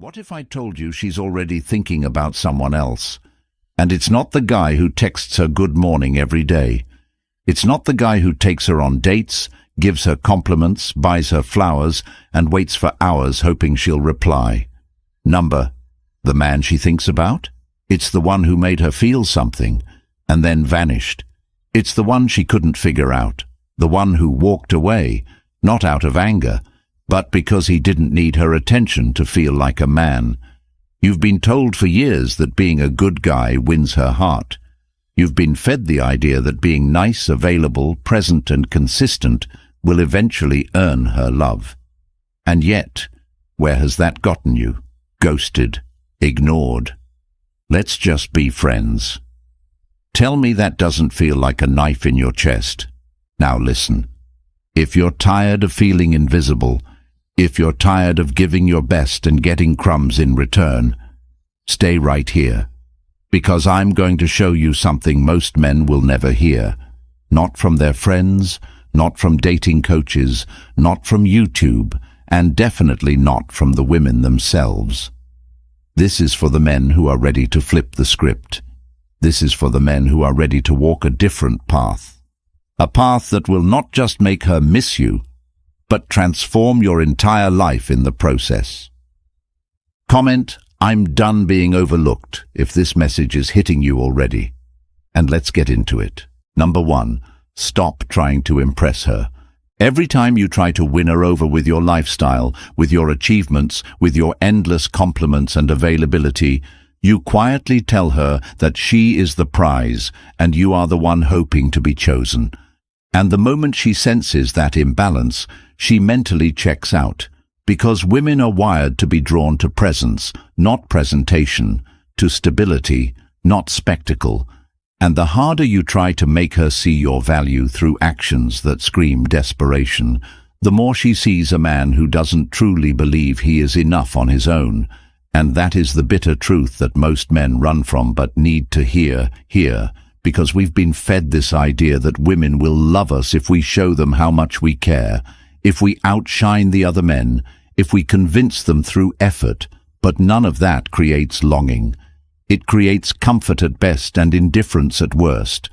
What if I told you she's already thinking about someone else? And it's not the guy who texts her good morning every day. It's not the guy who takes her on dates, gives her compliments, buys her flowers, and waits for hours hoping she'll reply. The man she thinks about? It's the one who made her feel something, and then vanished. It's the one she couldn't figure out, the one who walked away, not out of anger, but because he didn't need her attention to feel like a man. You've been told for years that being a good guy wins her heart. You've been fed the idea that being nice, available, present and consistent will eventually earn her love. And yet, where has that gotten you? Ghosted, ignored. Let's just be friends. Tell me that doesn't feel like a knife in your chest. Now listen. If you're tired of feeling invisible, if you're tired of giving your best and getting crumbs in return, stay right here, because I'm going to show you something most men will never hear. Not from their friends, not from dating coaches, not from YouTube, and definitely not from the women themselves. This is for the men who are ready to flip the script. This is for the men who are ready to walk a different path. A path that will not just make her miss you, but transform your entire life in the process. Comment, "I'm done being overlooked," if this message is hitting you already. And let's get into it. 1. Stop trying to impress her. Every time you try to win her over with your lifestyle, with your achievements, with your endless compliments and availability, you quietly tell her that she is the prize and you are the one hoping to be chosen. And the moment she senses that imbalance, she mentally checks out, because women are wired to be drawn to presence, not presentation, to stability, not spectacle. And the harder you try to make her see your value through actions that scream desperation, the more she sees a man who doesn't truly believe he is enough on his own. And that is the bitter truth that most men run from but need to hear, because we've been fed this idea that women will love us if we show them how much we care, if we outshine the other men, if we convince them through effort, but none of that creates longing. It creates comfort at best and indifference at worst.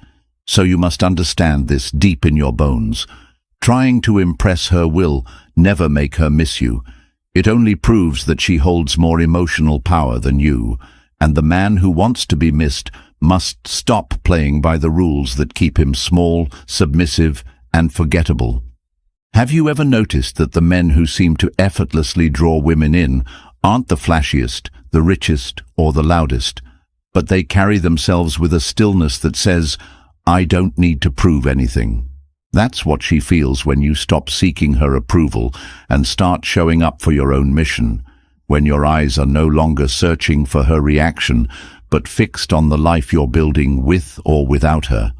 So you must understand this deep in your bones. Trying to impress her will never make her miss you. It only proves that she holds more emotional power than you, and the man who wants to be missed must stop playing by the rules that keep him small, submissive, and forgettable. Have you ever noticed that the men who seem to effortlessly draw women in aren't the flashiest, the richest, or the loudest, but they carry themselves with a stillness that says, "I don't need to prove anything"? That's what she feels when you stop seeking her approval and start showing up for your own mission, when your eyes are no longer searching for her reaction, but fixed on the life you're building with or without her.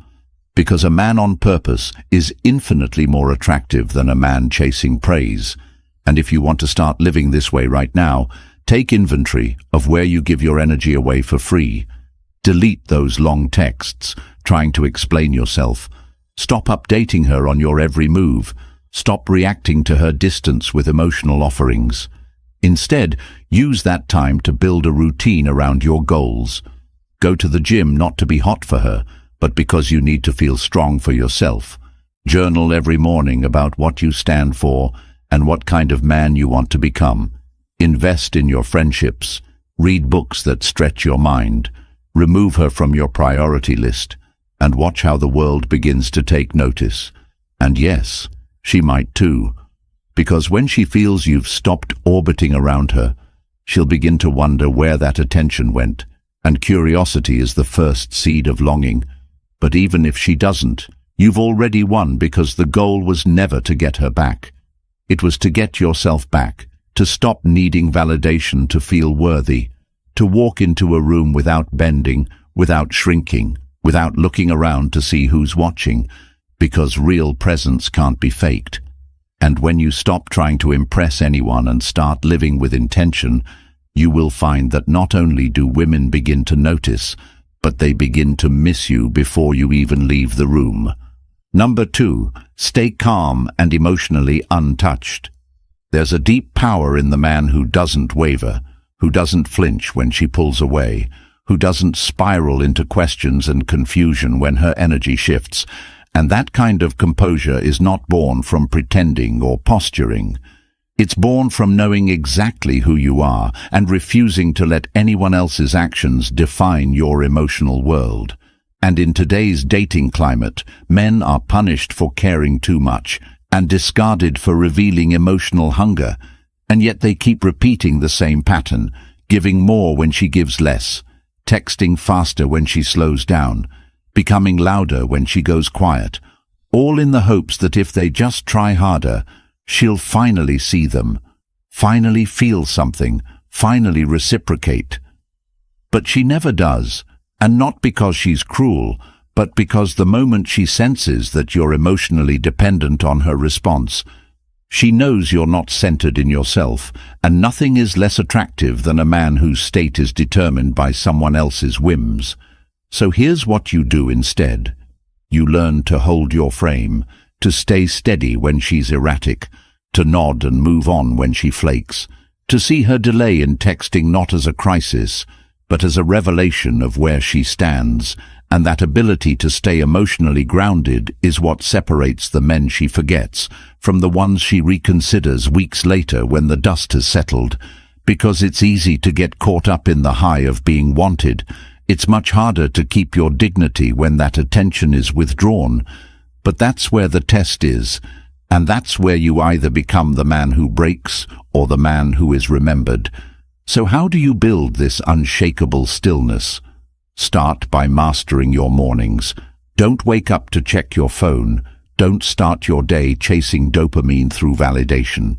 Because a man on purpose is infinitely more attractive than a man chasing praise. And if you want to start living this way right now, take inventory of where you give your energy away for free. Delete those long texts trying to explain yourself. Stop updating her on your every move. Stop reacting to her distance with emotional offerings. Instead, use that time to build a routine around your goals. Go to the gym not to be hot for her, but because you need to feel strong for yourself. Journal every morning about what you stand for and what kind of man you want to become. Invest in your friendships. Read books that stretch your mind. Remove her from your priority list, and watch how the world begins to take notice. And yes, she might too. Because when she feels you've stopped orbiting around her, she'll begin to wonder where that attention went, and curiosity is the first seed of longing. But even if she doesn't, you've already won, because the goal was never to get her back. It was to get yourself back, to stop needing validation to feel worthy, to walk into a room without bending, without shrinking, without looking around to see who's watching, because real presence can't be faked. And when you stop trying to impress anyone and start living with intention, you will find that not only do women begin to notice, but they begin to miss you before you even leave the room. 2, stay calm and emotionally untouched. There's a deep power in the man who doesn't waver, who doesn't flinch when she pulls away, who doesn't spiral into questions and confusion when her energy shifts. And that kind of composure is not born from pretending or posturing. It's born from knowing exactly who you are and refusing to let anyone else's actions define your emotional world. And in today's dating climate, men are punished for caring too much and discarded for revealing emotional hunger, and yet they keep repeating the same pattern, giving more when she gives less, texting faster when she slows down, becoming louder when she goes quiet, all in the hopes that if they just try harder, she'll finally see them, finally feel something, finally reciprocate. But she never does, and not because she's cruel, but because the moment she senses that you're emotionally dependent on her response, she knows you're not centered in yourself, and nothing is less attractive than a man whose state is determined by someone else's whims. So here's what you do instead. You learn to hold your frame, to stay steady when she's erratic, to nod and move on when she flakes, to see her delay in texting not as a crisis, but as a revelation of where she stands, and that ability to stay emotionally grounded is what separates the men she forgets from the ones she reconsiders weeks later when the dust has settled. Because it's easy to get caught up in the high of being wanted, it's much harder to keep your dignity when that attention is withdrawn. But that's where the test is, and that's where you either become the man who breaks or the man who is remembered. So how do you build this unshakable stillness? Start by mastering your mornings. Don't wake up to check your phone. Don't start your day chasing dopamine through validation.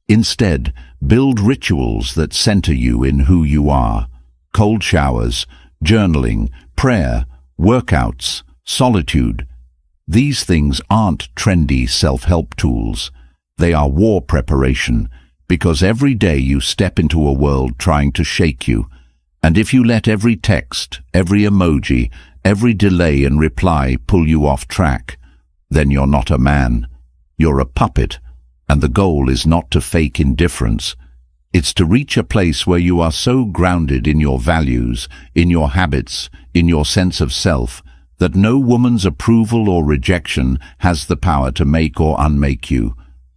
Instead, build rituals that center you in who you are. Cold showers, journaling, prayer, workouts, solitude. These things aren't trendy self-help tools. They are war preparation, because every day you step into a world trying to shake you. And if you let every text, every emoji, every delay in reply pull you off track, then you're not a man. You're a puppet, and the goal is not to fake indifference. It's to reach a place where you are so grounded in your values, in your habits, in your sense of self, that no woman's approval or rejection has the power to make or unmake you.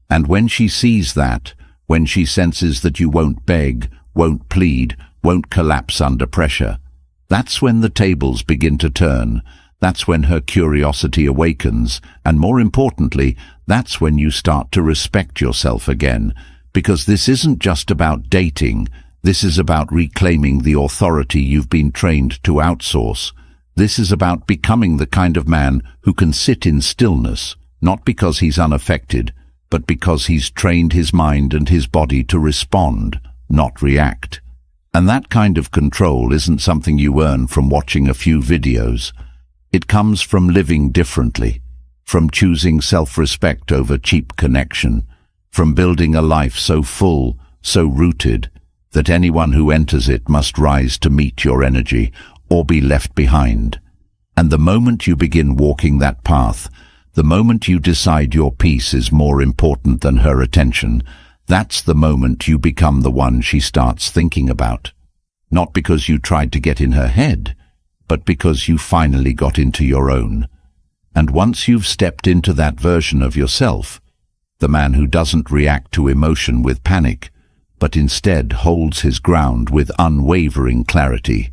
And when she sees that, when she senses that you won't beg, won't plead, won't collapse under pressure, that's when the tables begin to turn. That's when her curiosity awakens, and more importantly, that's when you start to respect yourself again. Because this isn't just about dating, this is about reclaiming the authority you've been trained to outsource. This is about becoming the kind of man who can sit in stillness, not because he's unaffected, but because he's trained his mind and his body to respond, not react. And that kind of control isn't something you earn from watching a few videos. It comes from living differently, from choosing self-respect over cheap connection, from building a life so full, so rooted, that anyone who enters it must rise to meet your energy or be left behind. And the moment you begin walking that path, the moment you decide your peace is more important than her attention, that's the moment you become the one she starts thinking about. Not because you tried to get in her head, but because you finally got into your own. And once you've stepped into that version of yourself, the man who doesn't react to emotion with panic, but instead holds his ground with unwavering clarity,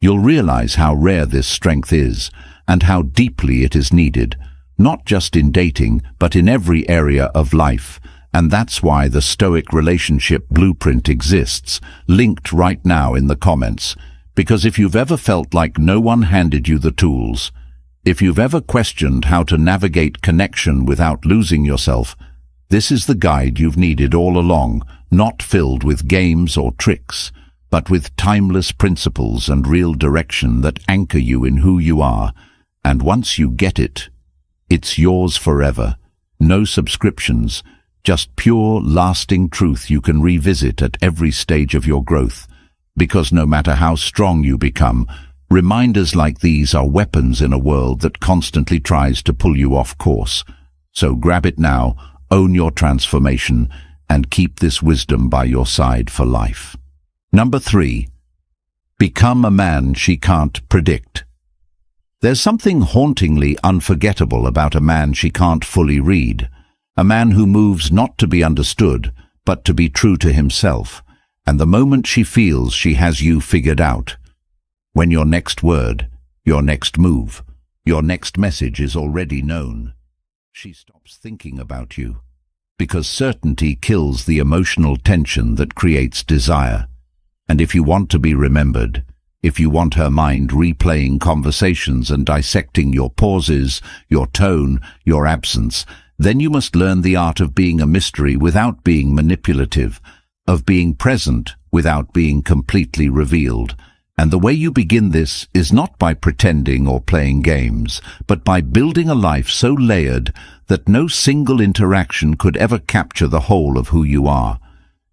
you'll realize how rare this strength is and how deeply it is needed, not just in dating, but in every area of life. And that's why the Stoic relationship blueprint exists, linked right now in the comments. Because if you've ever felt like no one handed you the tools, if you've ever questioned how to navigate connection without losing yourself, this is the guide you've needed all along, not filled with games or tricks, but with timeless principles and real direction that anchor you in who you are. And once you get it, it's yours forever. No subscriptions, just pure, lasting truth you can revisit at every stage of your growth. Because no matter how strong you become, reminders like these are weapons in a world that constantly tries to pull you off course. So grab it now, own your transformation, and keep this wisdom by your side for life. Number 3. Become a man she can't predict. There's something hauntingly unforgettable about a man she can't fully read. A man who moves not to be understood, but to be true to himself. And the moment she feels she has you figured out, when your next word, your next move, your next message is already known, she stops thinking about you. Because certainty kills the emotional tension that creates desire. And if you want to be remembered, if you want her mind replaying conversations and dissecting your pauses, your tone, your absence, then you must learn the art of being a mystery without being manipulative, of being present without being completely revealed. And the way you begin this is not by pretending or playing games, but by building a life so layered that no single interaction could ever capture the whole of who you are.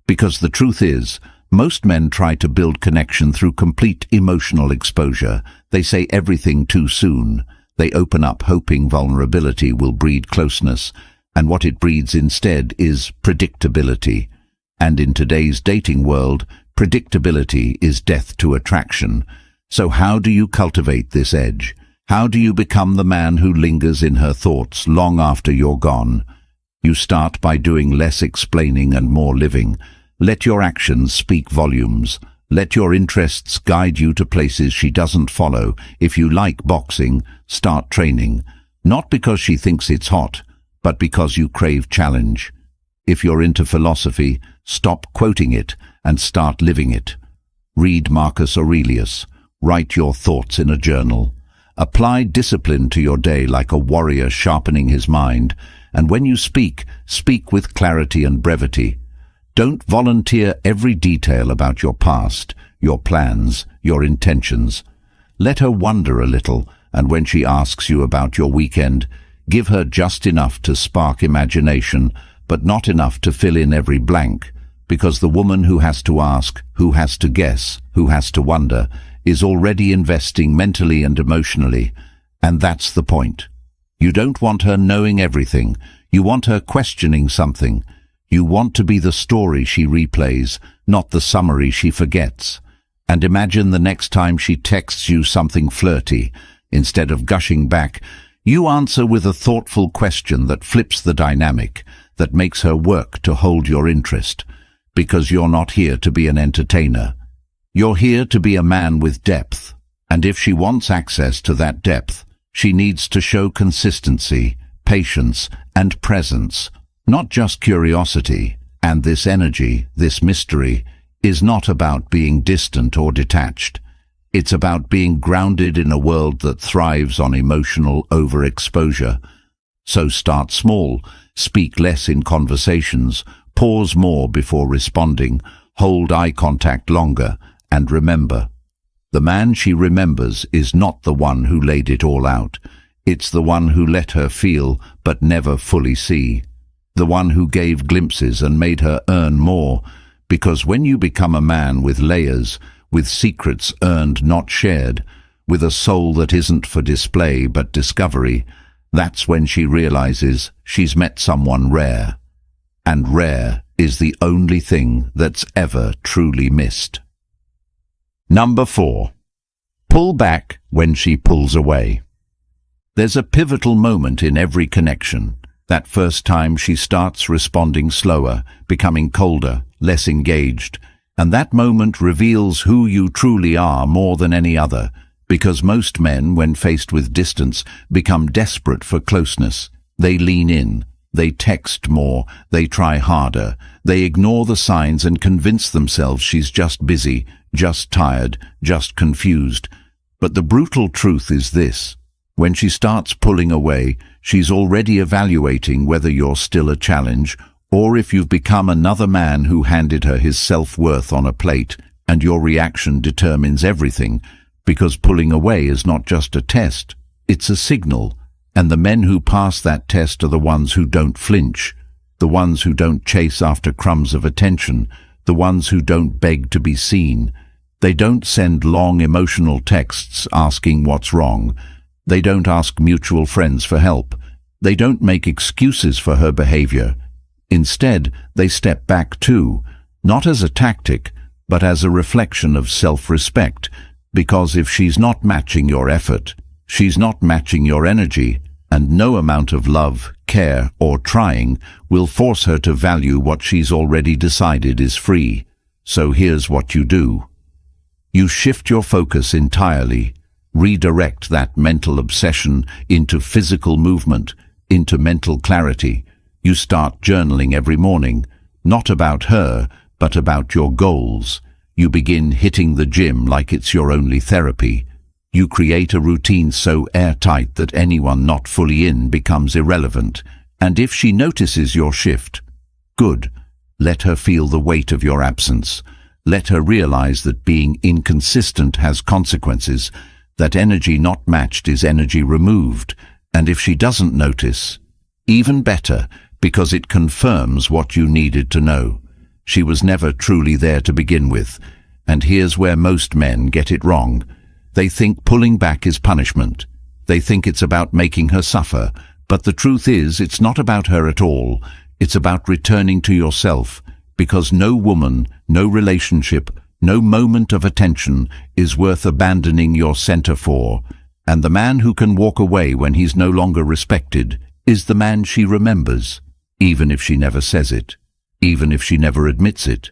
Because the truth is, most men try to build connection through complete emotional exposure. They say everything too soon. They open up hoping vulnerability will breed closeness, and what it breeds instead is predictability. And in today's dating world, predictability is death to attraction. So how do you cultivate this edge? How do you become the man who lingers in her thoughts long after you're gone? You start by doing less explaining and more living. Let your actions speak volumes. Let your interests guide you to places she doesn't follow. If you like boxing, start training. Not because she thinks it's hot, but because you crave challenge. If you're into philosophy, stop quoting it and start living it. Read Marcus Aurelius. Write your thoughts in a journal. Apply discipline to your day like a warrior sharpening his mind. And when you speak, speak with clarity and brevity. Don't volunteer every detail about your past, your plans, your intentions. Let her wonder a little, and when she asks you about your weekend, give her just enough to spark imagination, but not enough to fill in every blank, because the woman who has to ask, who has to guess, who has to wonder, is already investing mentally and emotionally, and that's the point. You don't want her knowing everything. You want her questioning something. You want to be the story she replays, not the summary she forgets. And imagine the next time she texts you something flirty. Instead of gushing back, you answer with a thoughtful question that flips the dynamic, that makes her work to hold your interest. Because you're not here to be an entertainer. You're here to be a man with depth. And if she wants access to that depth, she needs to show consistency, patience, and presence. Not just curiosity. And this energy, this mystery, is not about being distant or detached. It's about being grounded in a world that thrives on emotional overexposure. So start small, speak less in conversations, pause more before responding, hold eye contact longer, and remember, the man she remembers is not the one who laid it all out. It's the one who let her feel but never fully see. The one who gave glimpses and made her earn more, because when you become a man with layers, with secrets earned not shared, with a soul that isn't for display but discovery, that's when she realizes she's met someone rare. And rare is the only thing that's ever truly missed. Number 4. Pull back when she pulls away. There's a pivotal moment in every connection. That first time she starts responding slower, becoming colder, less engaged. And that moment reveals who you truly are more than any other, because most men, when faced with distance, become desperate for closeness. They lean in, they text more, they try harder, they ignore the signs and convince themselves she's just busy, just tired, just confused. But the brutal truth is this. When she starts pulling away, she's already evaluating whether you're still a challenge, or if you've become another man who handed her his self-worth on a plate, and your reaction determines everything, because pulling away is not just a test, it's a signal, and the men who pass that test are the ones who don't flinch, the ones who don't chase after crumbs of attention, the ones who don't beg to be seen. They don't send long emotional texts asking what's wrong. They don't ask mutual friends for help. They don't make excuses for her behavior. Instead, they step back too, not as a tactic, but as a reflection of self-respect, because if she's not matching your effort, she's not matching your energy, and no amount of love, care, or trying will force her to value what she's already decided is free. So here's what you do. You shift your focus entirely, redirect that mental obsession into physical movement, into mental clarity. You start journaling every morning, not about her, but about your goals. You begin hitting the gym like it's your only therapy. You create a routine so airtight that anyone not fully in becomes irrelevant. And if she notices your shift, good. Let her feel the weight of your absence. Let her realize that being inconsistent has consequences, that energy not matched is energy removed. And if she doesn't notice, even better, because it confirms what you needed to know. She was never truly there to begin with. And here's where most men get it wrong. They think pulling back is punishment. They think it's about making her suffer. But the truth is, it's not about her at all. It's about returning to yourself. Because no woman, no relationship, no moment of attention is worth abandoning your center for. And the man who can walk away when he's no longer respected is the man she remembers, even if she never says it, even if she never admits it.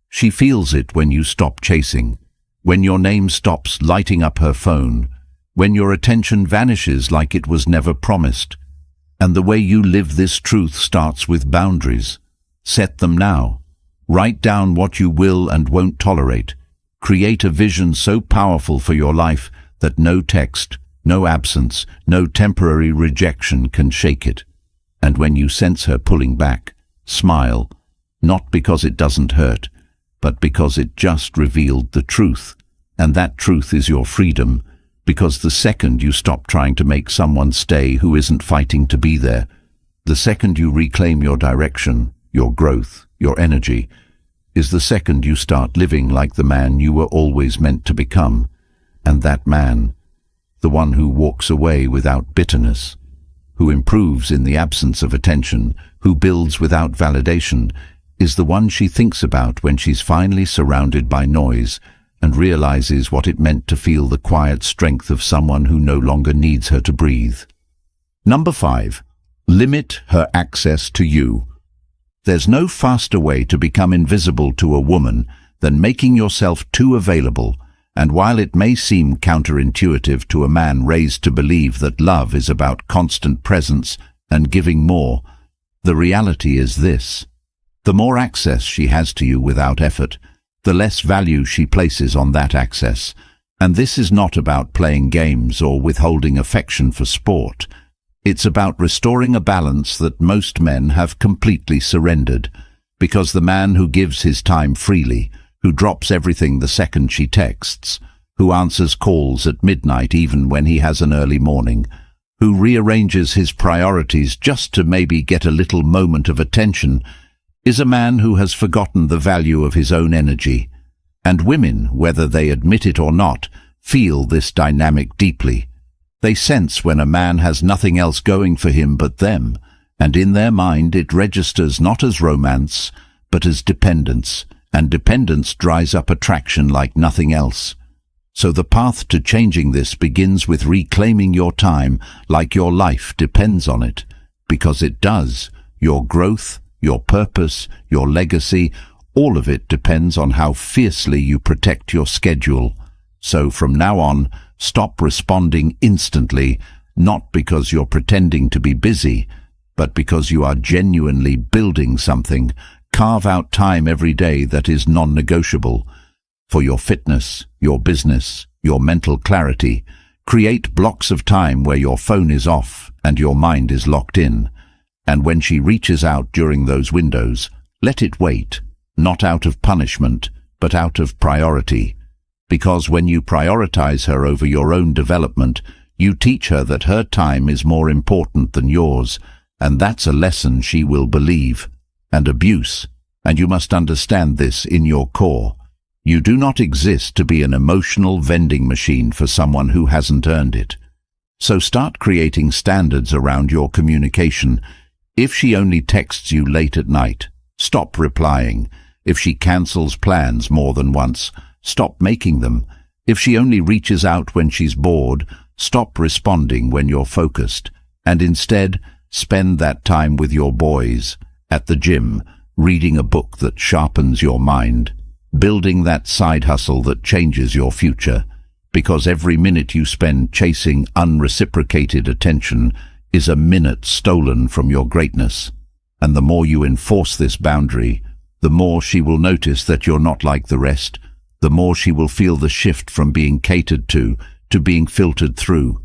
She feels it when you stop chasing, when your name stops lighting up her phone, when your attention vanishes like it was never promised. And the way you live this truth starts with boundaries. Set them now. Write down what you will and won't tolerate. Create a vision so powerful for your life that no text, no absence, no temporary rejection can shake it. And when you sense her pulling back, smile, not because it doesn't hurt, but because it just revealed the truth. And that truth is your freedom, because the second you stop trying to make someone stay who isn't fighting to be there, the second you reclaim your direction, your growth, your energy, is the second you start living like the man you were always meant to become. And that man, the one who walks away without bitterness, who improves in the absence of attention, who builds without validation, is the one she thinks about when she's finally surrounded by noise and realizes what it meant to feel the quiet strength of someone who no longer needs her to breathe. Number 5. Limit her access to you. There's no faster way to become invisible to a woman than making yourself too available, and while it may seem counterintuitive to a man raised to believe that love is about constant presence and giving more, the reality is this. The more access she has to you without effort, the less value she places on that access. And this is not about playing games or withholding affection for sport. It's about restoring a balance that most men have completely surrendered, because the man who gives his time freely, who drops everything the second she texts, who answers calls at midnight even when he has an early morning, who rearranges his priorities just to maybe get a little moment of attention, is a man who has forgotten the value of his own energy. And women, whether they admit it or not, feel this dynamic deeply. They sense when a man has nothing else going for him but them, and in their mind it registers not as romance, but as dependence, and dependence dries up attraction like nothing else. So the path to changing this begins with reclaiming your time like your life depends on it, because it does. Your growth, your purpose, your legacy, all of it depends on how fiercely you protect your schedule. So from now on, stop responding instantly, not because you're pretending to be busy, but because you are genuinely building something. Carve out time every day that is non-negotiable. For your fitness, your business, your mental clarity, create blocks of time where your phone is off and your mind is locked in. And when she reaches out during those windows, let it wait, not out of punishment, but out of priority. Because when you prioritize her over your own development, you teach her that her time is more important than yours, and that's a lesson she will believe. And abuse, and you must understand this in your core. You do not exist to be an emotional vending machine for someone who hasn't earned it. So start creating standards around your communication. If she only texts you late at night, stop replying. If she cancels plans more than once, stop making them. If she only reaches out when she's bored, stop responding when you're focused, and instead spend that time with your boys, at the gym, reading a book that sharpens your mind, building that side hustle that changes your future, because every minute you spend chasing unreciprocated attention is a minute stolen from your greatness. And the more you enforce this boundary, the more she will notice that you're not like the rest, the more she will feel the shift from being catered to being filtered through.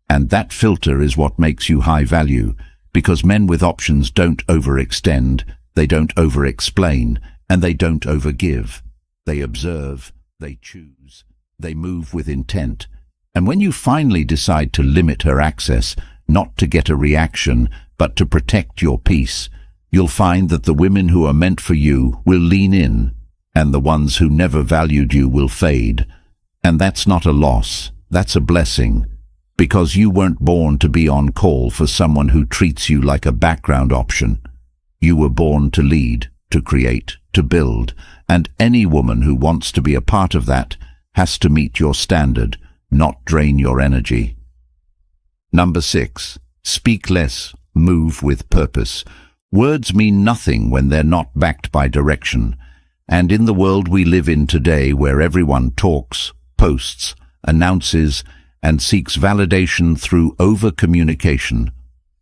And that filter is what makes you high value, because men with options don't overextend, they don't over-explain, and they don't overgive. They observe, they choose, they move with intent. And when you finally decide to limit her access, not to get a reaction, but to protect your peace, you'll find that the women who are meant for you will lean in, and the ones who never valued you will fade. And that's not a loss, that's a blessing, because you weren't born to be on call for someone who treats you like a background option. You were born to lead, to create, to build, and any woman who wants to be a part of that has to meet your standard, not drain your energy. Number 6. Speak less, move with purpose. Words mean nothing when they're not backed by direction. And in the world we live in today, where everyone talks, posts, announces, and seeks validation through over-communication,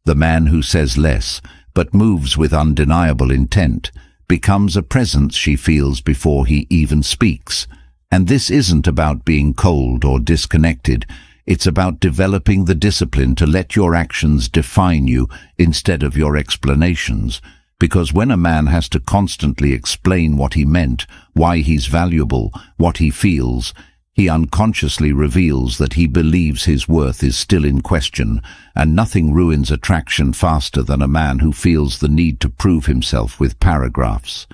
the man who says less, but moves with undeniable intent, becomes a presence she feels before he even speaks. And this isn't about being cold or disconnected. It's about developing the discipline to let your actions define you instead of your explanations. Because when a man has to constantly explain what he meant, why he's valuable, what he feels, he unconsciously reveals that he believes his worth is still in question, and nothing ruins attraction faster than a man who feels the need to prove himself with paragraphs.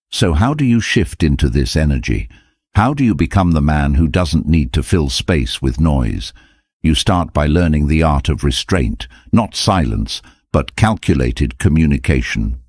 So how do you shift into this energy? How do you become the man who doesn't need to fill space with noise? You start by learning the art of restraint, not silence, but calculated communication.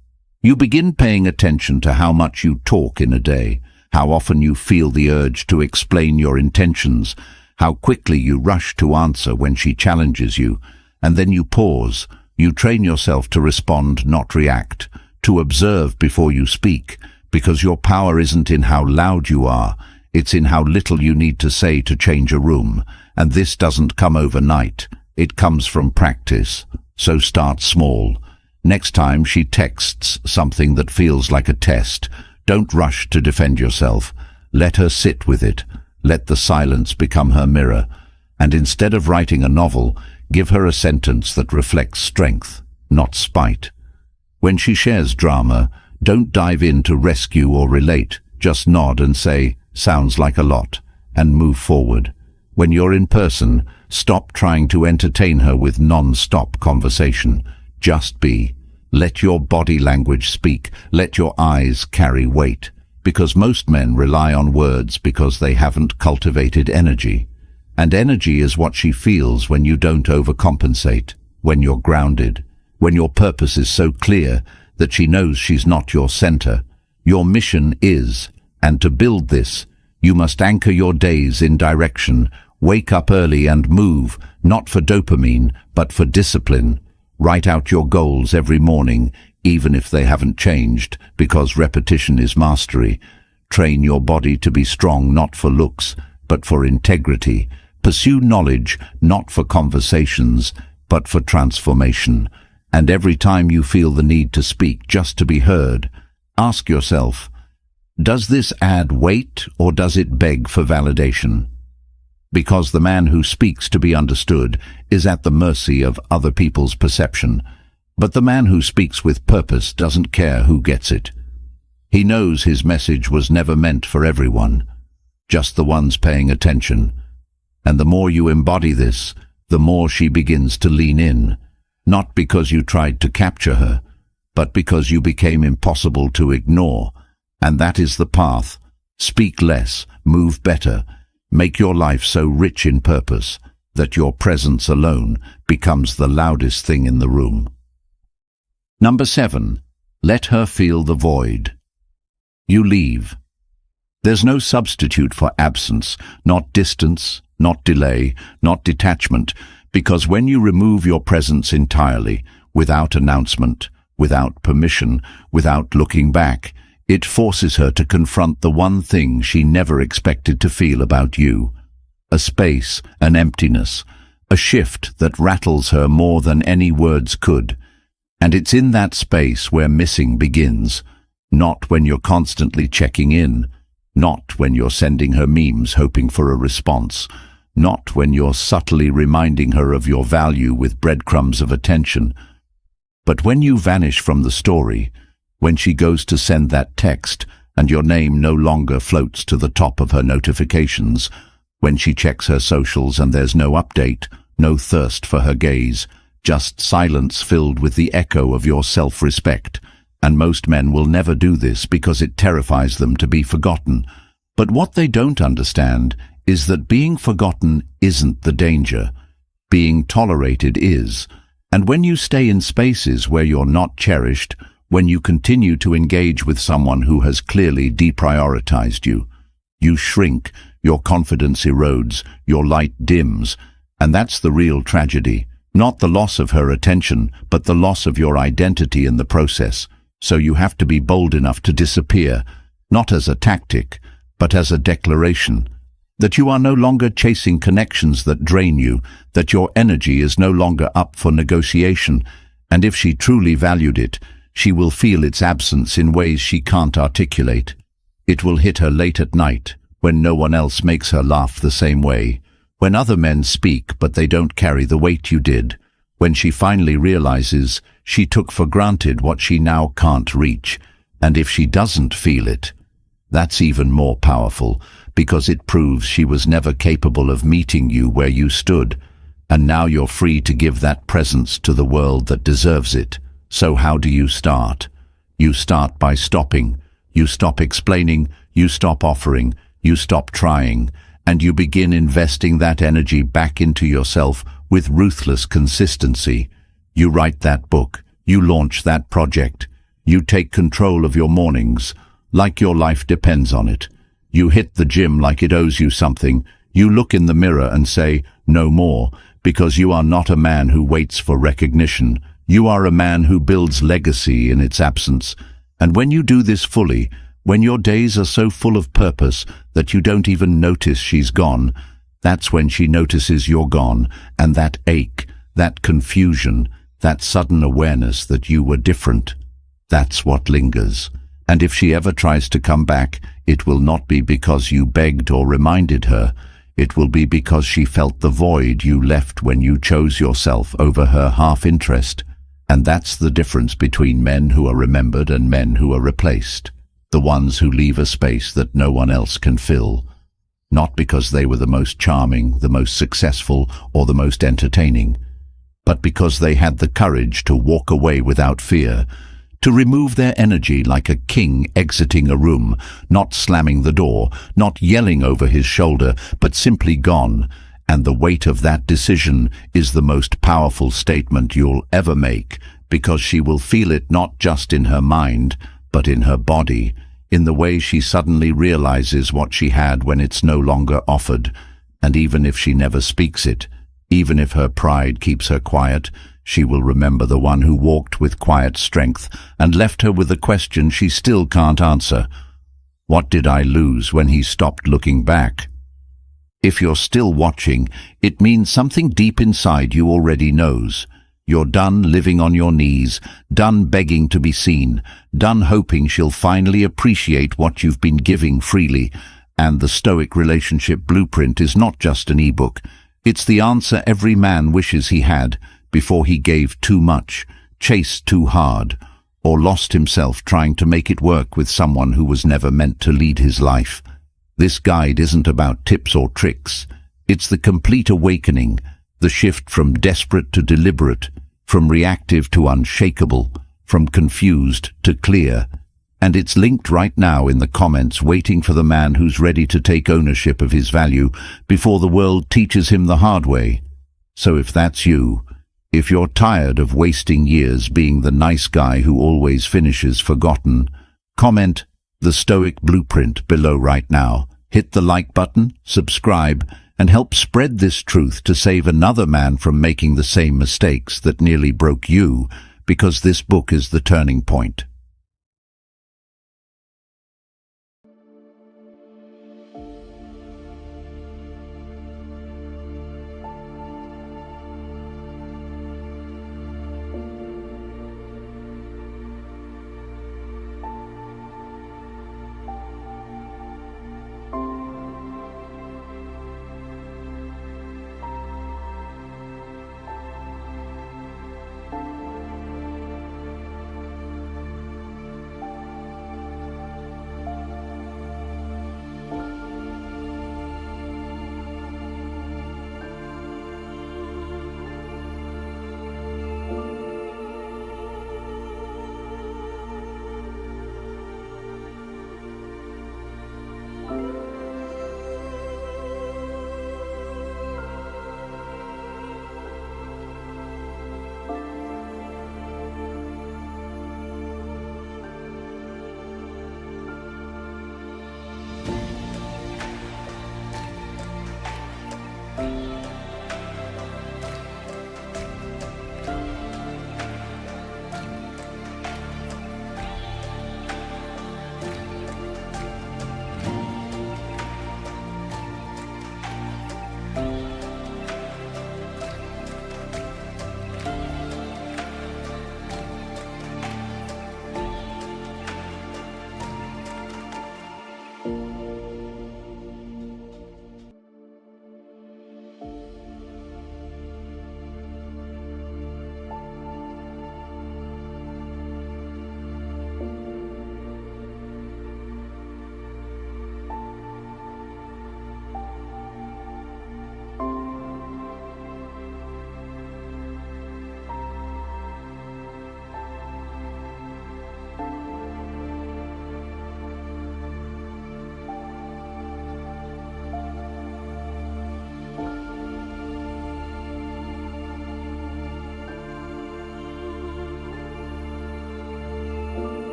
You begin paying attention to how much you talk in a day, how often you feel the urge to explain your intentions, how quickly you rush to answer when she challenges you, and then you pause. You train yourself to respond, not react, to observe before you speak, because your power isn't in how loud you are, it's in how little you need to say to change a room. And this doesn't come overnight, it comes from practice. So start small. Next time she texts something that feels like a test, don't rush to defend yourself. Let her sit with it. Let the silence become her mirror. And instead of writing a novel, give her a sentence that reflects strength, not spite. When she shares drama, don't dive in to rescue or relate. Just nod and say, "Sounds like a lot," and move forward. When you're in person, stop trying to entertain her with non-stop conversation. Just be. Let your body language speak. Let your eyes carry weight. Because most men rely on words because they haven't cultivated energy. And energy is what she feels when you don't overcompensate, when you're grounded, when your purpose is so clear that she knows she's not your center. Your mission is, and to build this, you must anchor your days in direction. Wake up early and move, not for dopamine, but for discipline. Write out your goals every morning, even if they haven't changed, because repetition is mastery. Train your body to be strong, not for looks, but for integrity. Pursue knowledge, not for conversations, but for transformation. And every time you feel the need to speak just to be heard, ask yourself, does this add weight or does it beg for validation? Because the man who speaks to be understood is at the mercy of other people's perception. But the man who speaks with purpose doesn't care who gets it. He knows his message was never meant for everyone, just the ones paying attention. And the more you embody this, the more she begins to lean in, not because you tried to capture her, but because you became impossible to ignore. And that is the path. Speak less, move better. Make your life so rich in purpose that your presence alone becomes the loudest thing in the room. Number 7. Let her feel the void. You leave. There's no substitute for absence, not distance, not delay, not detachment, because when you remove your presence entirely, without announcement, without permission, without looking back, it forces her to confront the one thing she never expected to feel about you. A space, an emptiness, a shift that rattles her more than any words could. And it's in that space where missing begins, not when you're constantly checking in, not when you're sending her memes hoping for a response, not when you're subtly reminding her of your value with breadcrumbs of attention, but when you vanish from the story, when she goes to send that text and your name no longer floats to the top of her notifications, when she checks her socials and there's no update, no thirst for her gaze, just silence filled with the echo of your self-respect. And most men will never do this because it terrifies them to be forgotten. But what they don't understand is that being forgotten isn't the danger. Being tolerated is. And when you stay in spaces where you're not cherished, when you continue to engage with someone who has clearly deprioritized you, you shrink, your confidence erodes, your light dims, and that's the real tragedy. Not the loss of her attention, but the loss of your identity in the process. So you have to be bold enough to disappear, not as a tactic, but as a declaration, that you are no longer chasing connections that drain you, that your energy is no longer up for negotiation, and if she truly valued it, she will feel its absence in ways she can't articulate. It will hit her late at night, when no one else makes her laugh the same way, when other men speak but they don't carry the weight you did, when she finally realizes she took for granted what she now can't reach, and if she doesn't feel it, that's even more powerful, because it proves she was never capable of meeting you where you stood, and now you're free to give that presence to the world that deserves it. So how do you start? You start by stopping. You stop explaining, you stop offering, you stop trying, and you begin investing that energy back into yourself with ruthless consistency. You write that book, you launch that project, you take control of your mornings, like your life depends on it. You hit the gym like it owes you something. You look in the mirror and say, no more, because you are not a man who waits for recognition. You are a man who builds legacy in its absence. And when you do this fully, when your days are so full of purpose that you don't even notice she's gone, that's when she notices you're gone, and that ache, that confusion, that sudden awareness that you were different, that's what lingers. And if she ever tries to come back, it will not be because you begged or reminded her. It will be because she felt the void you left when you chose yourself over her half-interest. And that's the difference between men who are remembered and men who are replaced. The ones who leave a space that no one else can fill. Not because they were the most charming, the most successful, or the most entertaining, but because they had the courage to walk away without fear, to remove their energy like a king exiting a room, not slamming the door, not yelling over his shoulder, but simply gone. And the weight of that decision is the most powerful statement you'll ever make, because she will feel it not just in her mind, but in her body, in the way she suddenly realizes what she had when it's no longer offered. And even if she never speaks it, even if her pride keeps her quiet, she will remember the one who walked with quiet strength and left her with a question she still can't answer. What did I lose when he stopped looking back? If you're still watching, it means something deep inside you already knows. You're done living on your knees, done begging to be seen, done hoping she'll finally appreciate what you've been giving freely. And the Stoic relationship blueprint is not just an ebook. It's the answer every man wishes he had before he gave too much, chased too hard, or lost himself trying to make it work with someone who was never meant to lead his life. This guide isn't about tips or tricks. It's the complete awakening, the shift from desperate to deliberate, from reactive to unshakable, from confused to clear. And it's linked right now in the comments, waiting for the man who's ready to take ownership of his value before the world teaches him the hard way. So if that's you, if you're tired of wasting years being the nice guy who always finishes forgotten, comment, the Stoic blueprint below right now. Hit the like button, subscribe, and help spread this truth to save another man from making the same mistakes that nearly broke you, because this book is the turning point.